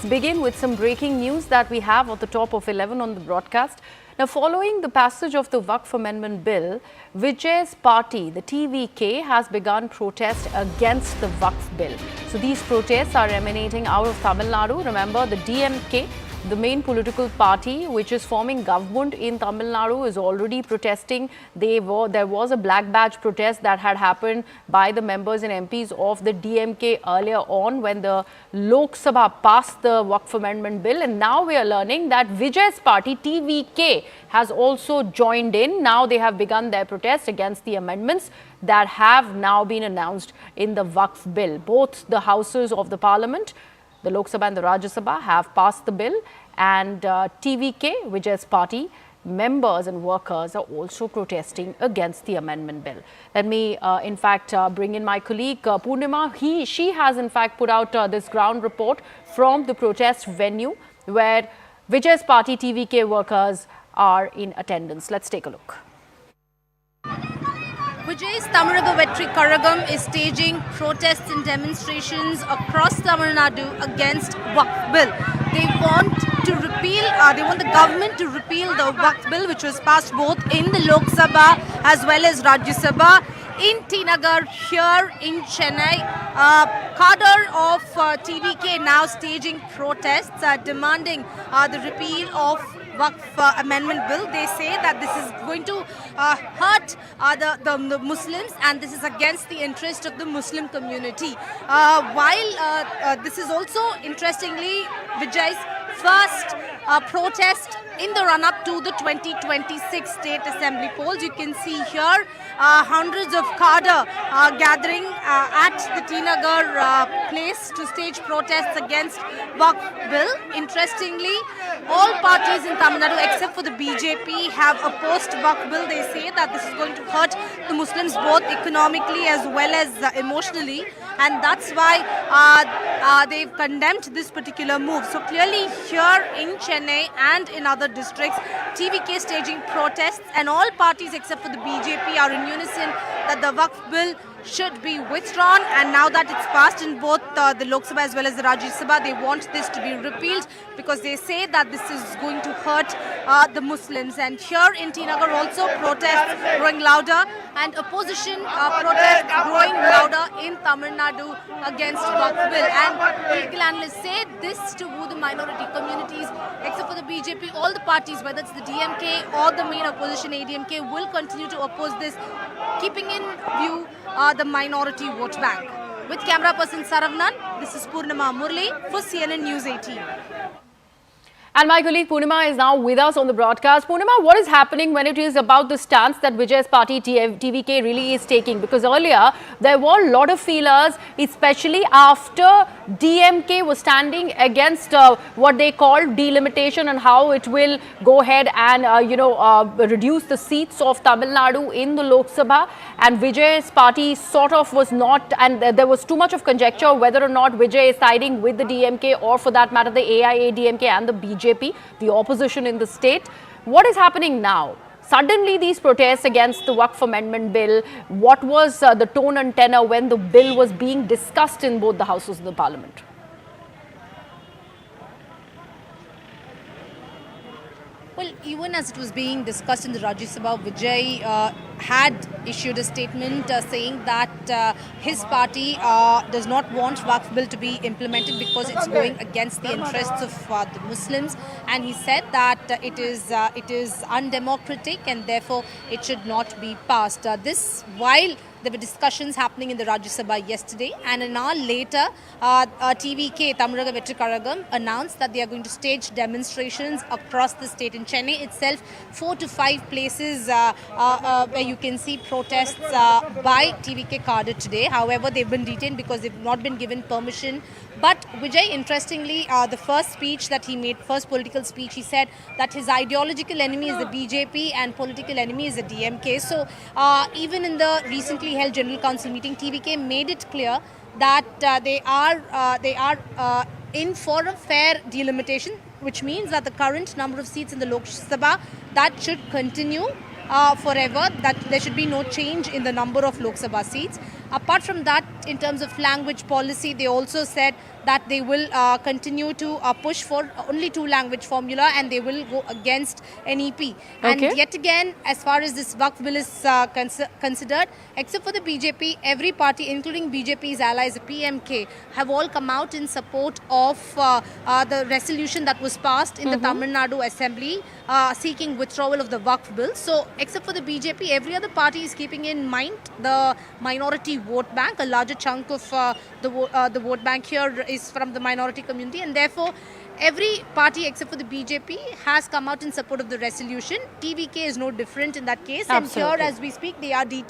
begin with some breaking news that we have at the top of 11 on the broadcast. Now, following the passage of the Waqf Amendment Bill, Vijay's party, the TVK, has begun protest against the Waqf Bill. So, these protests are emanating out of Tamil Nadu. Remember, the DMK, the main political party which is forming government in Tamil Nadu, is already protesting. There was a black badge protest that had happened by the members and MPs of the DMK earlier on when the Lok Sabha passed the Waqf Amendment Bill. And now we are learning that Vijay's party, TVK, has also joined in. Now they have begun their protest against the amendments that have now been announced in the Waqf Bill. Both the houses of the parliament, the Lok Sabha and the Rajya Sabha, have passed the bill, and TVK, Vijay's party, members and workers are also protesting against the amendment bill. Let me, in fact, bring in my colleague Purnima. She has, in fact, put out this ground report from the protest venue where Vijay's party, TVK workers are in attendance. Let's take a look. Vijay's Tamaraga Vetri Karagam is staging protests and demonstrations across Tamil Nadu against Waqf Bill. They want the government to repeal the Waqf Bill, which was passed both in the Lok Sabha as well as Rajya Sabha. In Tinagar, here in Chennai, cadre of TVK now staging protests demanding the repeal of Waqf Amendment Bill. They say that this is going to hurt the Muslims, and this is against the interest of the Muslim community. While this is also, interestingly, Vijay's first protest in the run-up to the 2026 State Assembly polls. You can see here hundreds of cadre gathering at the Tinagar place to stage protests against Waqf Bill. Interestingly, all parties in Tamil Nadu except for the BJP have opposed Waqf Bill. They say that this is going to hurt the Muslims both economically as well as emotionally, and that's why they've condemned this particular move. So clearly here in Chennai and in other districts, TVK staging protests, and all parties except for the BJP are in unison that the Waqf Bill should be withdrawn, and now that it's passed in both the Lok Sabha as well as the Rajya Sabha, they want this to be repealed because they say that this is going to hurt the Muslims. And here in Tinagar also protests growing louder, and opposition protests growing louder in Tamil Nadu against Waqf Bill. And political analysts say this to woo the minority communities, except for the BJP. All the parties, whether it's the DMK or the main opposition ADMK, will continue to oppose this, keeping in view the minority vote bank. With camera person Saravnan, this is Purnima Murli for CNN News 18. And my colleague Purnima is now with us on the broadcast. Purnima, what is happening when it is about the stance that Vijay's party TVK really is taking? Because earlier there were a lot of feelers, especially after DMK was standing against what they called delimitation and how it will go ahead and reduce the seats of Tamil Nadu in the Lok Sabha. And Vijay's party sort of was not, and there was too much of conjecture whether or not Vijay is siding with the DMK or, for that matter, the AIADMK and the BJP, the opposition in the state. What is happening now? Suddenly these protests against the Waqf Amendment Bill, what was the tone and tenor when the bill was being discussed in both the houses of the parliament? Well, even as it was being discussed in the Rajya Sabha, Vijay had issued a statement saying that his party does not want Waqf Bill to be implemented because it's going against the interests of the Muslims, and he said that it is undemocratic and therefore it should not be passed. This while there were discussions happening in the Rajya Sabha yesterday, and an hour later, TVK, Tamaraga Vetri Karagam, announced that they are going to stage demonstrations across the state. In Chennai itself, 4 to 5 places where you can see protests by TVK cadre today. However, they've been detained because they've not been given permission. But Vijay, interestingly, the first speech that he made, first political speech, he said that his ideological enemy is the BJP and political enemy is the DMK. So even in the recently held General Council meeting, TVK made it clear that they are in for a fair delimitation, which means that the current number of seats in the Lok Sabha, that should continue forever, that there should be no change in the number of Lok Sabha seats. Apart from that, in terms of language policy, they also said that they will continue to push for only two-language formula, and they will go against NEP. And Okay. yet again, as far as this Waqf bill is considered, except for the BJP, every party, including BJP's allies, the PMK, have all come out in support of the resolution that was passed in the Tamil Nadu Assembly seeking withdrawal of the Waqf bill. So, except for the BJP, every other party is keeping in mind the minority vote bank. A larger chunk of the vote bank here is from the minority community, and therefore every party except for the BJP has come out in support of the resolution. TVK is no different in that case. And Absolutely. here, as we speak, they are detailing